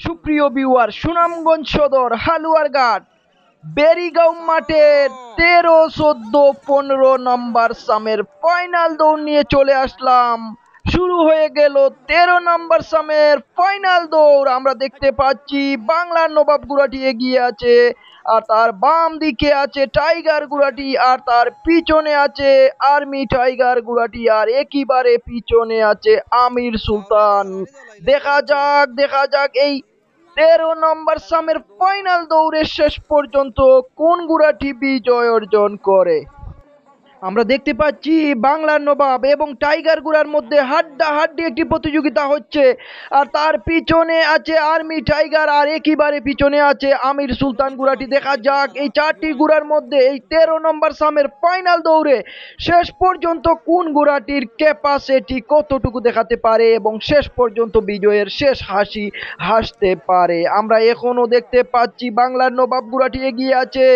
সুপ্রিয় ভিউয়ার, সুনামগঞ্জ সদর হালুয়ারঘাট বেরিগাঁও মাঠের 13, 14, 15 নম্বর সামের ফাইনাল দৌড় নিয়ে চলে আসলাম। শুরু হয়ে গেল 13 নম্বর সামের ফাইনাল দৌড়। আমরা দেখতে পাচ্ছি বাংলার নবাব গুড়াটি এগিয়ে আছে, আর তার বাম দিকে আছে টাইগার গুড়াটি, আর তার পিছনে আছে আর্মি টাইগার গুড়াটি, আর একেবারে পিছনে আছে আমির সুলতান। দেখা যাক এই 13 নম্বর সামের ফাইনাল দৌড়ের শেষ পর্যন্ত কোন গুড়াটি বিজয় অর্জন করে। আমরা দেখতে পাচ্ছি বাংলার নবাব এবং টাইগার গুড়ার মধ্যে হাড্ডাহাড্ডি একটি প্রতিযোগিতা হচ্ছে, আর তার পিছনে আছে আর্মি টাইগার, আর একেবারে পিছনে আছে আমির সুলতান গুড়াটি। দেখা যাক এই চারটি গুড়ার মধ্যে এই 13 নম্বর সামের ফাইনাল দৌড়ে শেষ পর্যন্ত কোন গুড়াটির ক্যাপাসিটি কতটুকু দেখাতে পারে এবং শেষ পর্যন্ত বিজয়ের শেষ হাসি হাসতে পারে। আমরা এখনো দেখতে পাচ্ছি বাংলার নবাব গুড়াটি এগিয়ে আছে,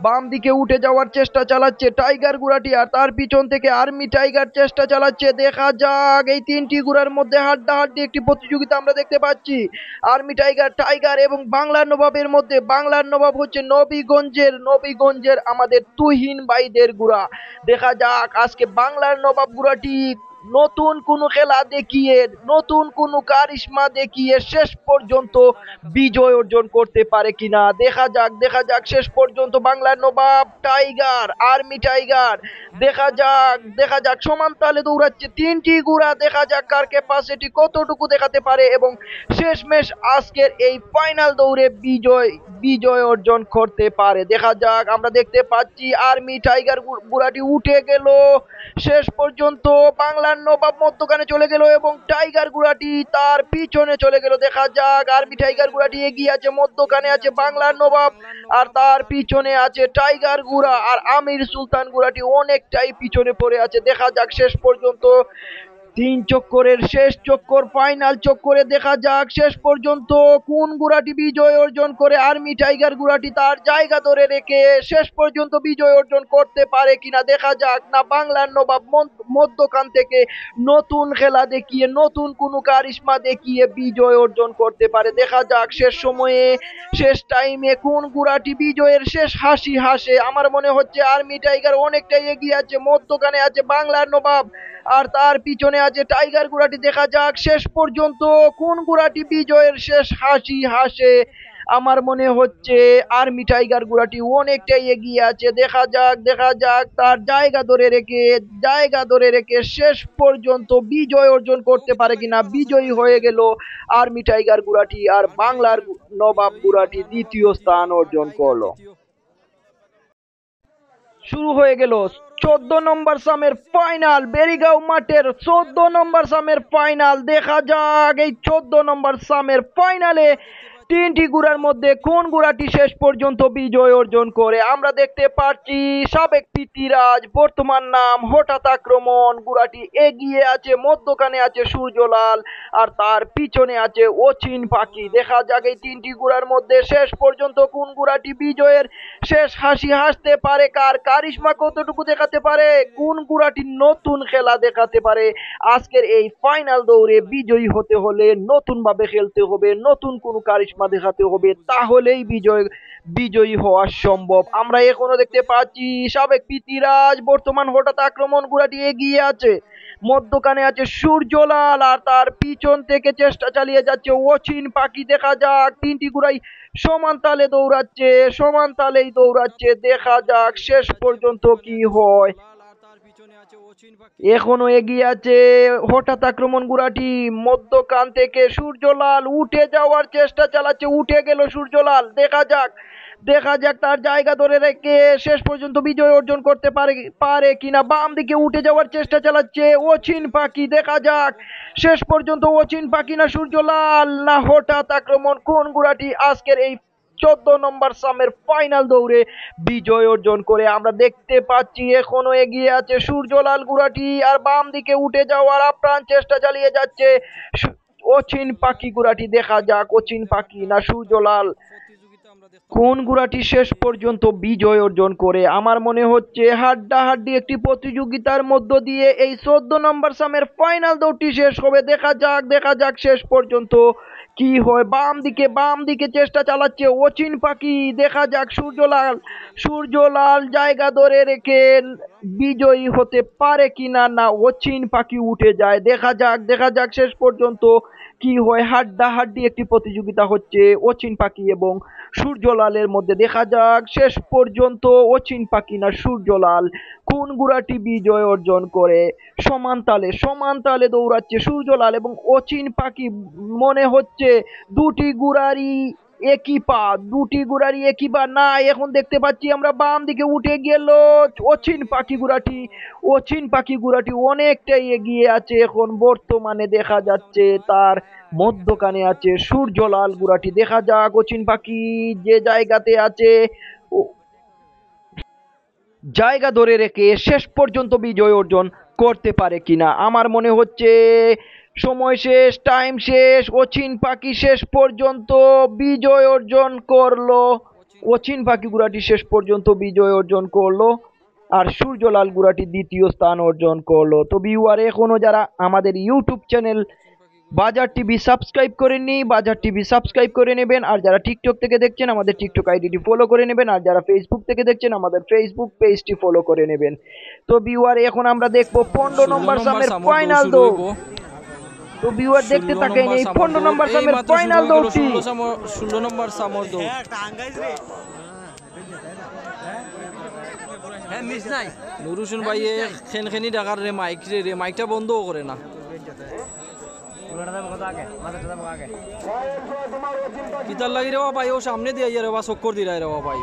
বাম দিকে উঠে যাওয়ার চেষ্টা চালাচ্ছে টাইগার গুড়াটি, আর তার পিছন থেকে আর্মি টাইগার চেষ্টা চালাচ্ছে। দেখা যাক এই তিনটি গুড়ার মধ্যে হাড্ডাহাড্ডি একটি প্রতিযোগিতা আমরা দেখতে পাচ্ছি আর্মি টাইগার এবং বাংলার নবাবের মধ্যে। বাংলার নবাব হচ্ছে নবীগঞ্জের আমাদের তুহিন ভাইদের গুড়া। দেখা যাক আজকে বাংলার নবাব গুড়াটি নতুন কোনো খেলা দেখিয়ে, নতুন কোনো কারিশমা দেখিয়ে শেষ পর্যন্ত বিজয় অর্জন করতে পারে কিনা। দেখা যাক শেষ পর্যন্ত বাংলার নবাব টাইগার আর্মি টাইগার দেখা যাক সমান তালে দৌড়াচ্ছে তিনটি গুড়া। দেখা যাক কার ক্যাপাসিটি কতটুকু দেখাতে পারে এবং শেষমেশ আজকের এই ফাইনাল দৌড়ে বিজয় অর্জন করতে পারে। দেখা যাক, আমরা দেখতে পাচ্ছি আর্মি টাইগার গুড়াটি উঠে গেল, শেষ পর্যন্ত বাংলার নবাব মধ্যখানে চলে গেল এবং টাইগার গুড়াটি তার পিছনে চলে গেল। দেখা যাক আর্মি টাইগার গুড়াটি এগিয়ে আছে, মধ্যখানে আছে বাংলার নবাব, আর তার পিছনে আছে টাইগার গুড়া, আর আমির সুলতান গুড়াটি অনেকটাই পিছনে পড়ে আছে। দেখা যাক শেষ পর্যন্ত 3 চক্করের শেষ চক্কর, ফাইনাল চক্করে দেখা যাক শেষ পর্যন্ত কোন গুড়াটি বিজয় অর্জন করে। আর্মি টাইগার গুড়াটি তার জায়গা ধরে রেখে শেষ পর্যন্ত বিজয় অর্জন করতে পারে কিনা। দেখা যাক না বাংলার নবাব মধ্যখান থেকে নতুন খেলা দেখিয়ে, নতুন কোনো কারিশমা দেখিয়ে বিজয় অর্জন করতে পারে। দেখা যাক শেষ সময়ে, শেষ টাইমে কোন গুড়াটি বিজয়ের শেষ হাসি হাসে। আমার মনে হচ্ছে আর্মি টাইগার অনেকটাই এগিয়ে আছে, মধ্যখানে আছে বাংলার নবাব, আর তার পিছনে আছে টাইগার গুড়াটি। দেখা যাক শেষ পর্যন্ত কোন গুড়াটি বিজয়ের শেষ হাসি হাসে। আমার মনে হচ্ছে আর্মি টাইগার গুড়াটি অনেকটাই এগিয়ে আছে। দেখা যাক তার জায়গা ধরে রেখে শেষ পর্যন্ত বিজয় অর্জন করতে পারে কিনা। বিজয়ী হয়ে গেল আর্মি টাইগার গুড়াটি, আর বাংলার নবাব গুড়াটি দ্বিতীয় স্থান অর্জন করলো। শুরু হয়ে গেল 14 নম্বর সামের ফাইনাল, বেরিগাঁও মাঠের 14 নম্বর সামের ফাইনাল। দেখা যাক এই 14 নম্বর সামের ফাইনালে তিনটি গুড়ার মধ্যে কোন গুড়াটি শেষ পর্যন্ত বিজয় অর্জন করে। আমরা দেখতে পাচ্ছি সাবেক পৃথ্বীরাজ, বর্তমান নাম হঠাৎ আক্রমণ গুড়াটি এগিয়ে আছে, মধ্যখানে আছে সূর্যলাল, আর তার পিছনে আছে অচিন পাখি। দেখা যাক এই তিনটি গুড়ার মধ্যে শেষ পর্যন্ত কোন গুড়াটি বিজয়ের শেষ হাসি হাসতে পারে, কার কারিশমা কতটুকু দেখাতে পারে, কোন গুড়াটি নতুন খেলা দেখাতে পারে। আজকের এই ফাইনাল দৌড়ে বিজয়ী হতে হলে নতুন ভাবে খেলতে হবে, নতুন কোনো কারিশমা দেখাতে হবে, তাহলেই বিজয়ী হওয়া সম্ভব। আমরা এখনো দেখতে পাচ্ছি সাবেক পৃথ্বীরাজ, বর্তমান হঠাৎ আক্রমণ গুড়াটি এগিয়ে আছে, মধ্যখানে আছে সূর্যলাল, আর তার পিছন থেকে চেষ্টা চালিয়ে যাচ্ছে অচিন পাখি। দেখা যাক তিনটি গুড়াই সমান তালেই দৌড়াচ্ছে। দেখা যাক শেষ পর্যন্ত কি হয়। এখনো এগিয়ে আছে হঠাৎ আক্রমণ গুড়াটি, মধ্যখান থেকে সূর্যলাল উঠে যাওয়ার চেষ্টা চালাচ্ছে, উঠে গেল সূর্যলাল। দেখা যাক তার জায়গা ধরে রেখে শেষ পর্যন্ত বিজয় অর্জন করতে পারে কিনা। বাম দিকে উঠে যাওয়ার চেষ্টা চালাচ্ছে অচিন পাখি। দেখা যাক শেষ পর্যন্ত অচিন পাখি না সূর্যলাল না হঠাৎ আক্রমণ, কোন গুড়াটি আজকের এই 14 নম্বর সামের ফাইনাল দৌড়ে বিজয় অর্জন করে। আমরা দেখতে পাচ্ছি এখনো এগিয়ে আছে সূর্যলাল গুড়াটি, আর বাম দিকে উঠে যাওয়ার আপ্রাণ চেষ্টা চালিয়ে যাচ্ছে অচিন পাখি গুড়াটি। দেখা যাক অচিন পাখি না সূর্যলাল, কোন গুড়াটি শেষ পর্যন্ত বিজয় অর্জন করে। আমার মনে হচ্ছে হাড্ডাহাড্ডি একটি প্রতিযোগিতার মধ্য দিয়ে এই 14 নম্বর সামের ফাইনাল দৌড়টি শেষ হবে। দেখা যাক শেষ পর্যন্ত কি হয়, বাম দিকে চেষ্টা চালাচ্ছে অচিন পাখি। দেখা যাক সূর্যলাল জায়গা ধরে রেখে বিজয়ী হতে পারে কিনা। না, অচিন পাখি উঠে যায়। দেখা যাক শেষ পর্যন্ত কি হয়। হাড্ডাহাড্ডি একটি প্রতিযোগিতা হচ্ছে অচিন পাখি এবং সূর্যলালের মধ্যে। দেখা যাক শেষ পর্যন্ত অচিন পাখি না সূর্যলাল কোন ঘোড়াটি বিজয় অর্জন করে। সমান তালে দৌড়াচ্ছে সূর্যলাল এবং অচিন পাখি। মনে হচ্ছে দুটি ঘোড়ারই একই পা। না, এখন দেখতে পাচ্ছি আমরা বাম দিকে উঠে গেল অচিন পাখি ঘোড়াটি অনেকটাই এগিয়ে আছে। এখন বর্তমানে দেখা যাচ্ছে তার মধ্যখানে আছে সূর্যলাল ঘোড়াটি। দেখা যাক অচিন পাখি যে জায়গাতে আছে জায়গা ধরে রেখে শেষ পর্যন্ত বিজয় অর্জন করতে পারে কিনা। আমার মনে হচ্ছে সময় শেষ, টাইম শেষ। অচিন পাখি শেষ পর্যন্ত বিজয় অর্জন করলো। অচিন পাখি গুড়াটি শেষ পর্যন্ত বিজয় অর্জন করলো আর সূর্যলাল গুড়াটি দ্বিতীয় স্থান অর্জন করলো। তো ভিউয়ার, এখনো যারা আমাদের ইউটিউব চ্যানেল বাজার টিভি সাবস্ক্রাইব করেননি, বাজার টিভি সাবস্ক্রাইব করে নেবেন। আর যারা টিকটক থেকে দেখছেন আমাদের টিকটক আইডিটি ফলো করে নেবেন। আর যারা ফেসবুক থেকে দেখছেন আমাদের ফেসবুক পেজটি ফলো করে নেবেন। তো ভিউয়ার, এখন আমরা দেখবো 15 নম্বর সামের ফাইনাল দৌড়। তো ভিউয়ার, দেখতে থাকেন এই 15 নম্বর সামের ফাইনাল দৌড়টি। 16 নম্বর সামর দৌড়। নুর হোসেন ভাই খেনখেনি ঢাকার মাইকটা বন্ধও করে না। কিতার লাগি রে ভাই, ও সামনে দিয়ে রে বা চক্কর দিয়ে রে ভাই।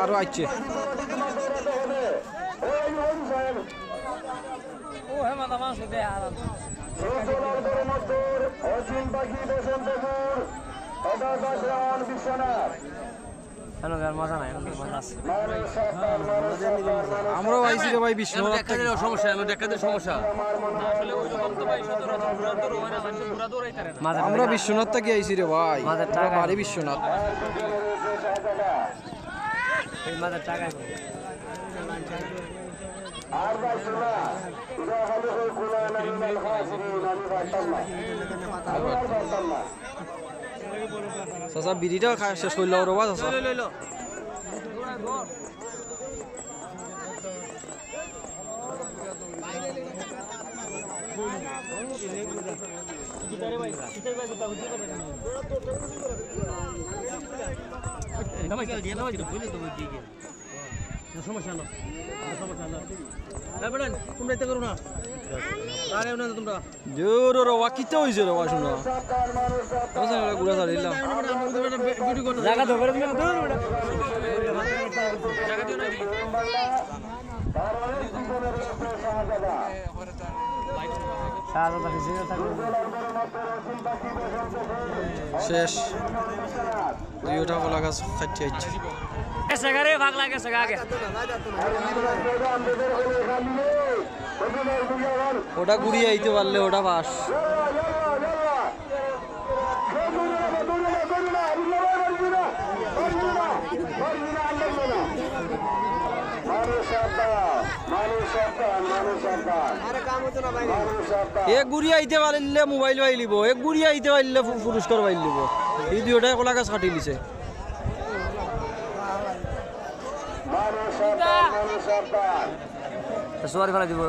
আরো আসছে। আমরাও আইছি রে ভাই বিষ্ণুনাথ থেকে। আমরা বিশ্বনাথ থেকে আইছি রে ভাই, বাড়ি বিশ্বনাথ। চাচা বিড়িটা শেষ করল রবা চাচা। শেষ দুইটা কলা গাছ খাচ্ছে। ওটা ঘুরিয়ে আইতে পারলে ওটা বাস। এক গুড়িয়ে আইতে পারলে মোবাইল পাইলিব, এক গুড়িয়ে আইতে পারলে পুরস্কার পাইলিব। এই দুইটাই কলা গাছ কাটি লিছে। সরি ফেলা দিব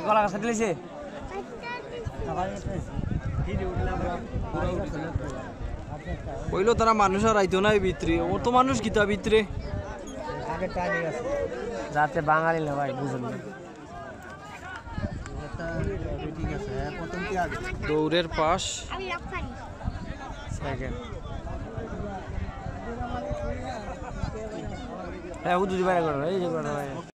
কলা গাছ কাটি লিছে। কইলো তারা মানুষ আর আইতো না ভিতরে, ও তো মানুষ গীতা ভিতরে যাতে বাঙালি না ভাই বুঝলেন। দৌড়ের পাশ হ্যাঁ, হুজুরি বাইরে করো এই যে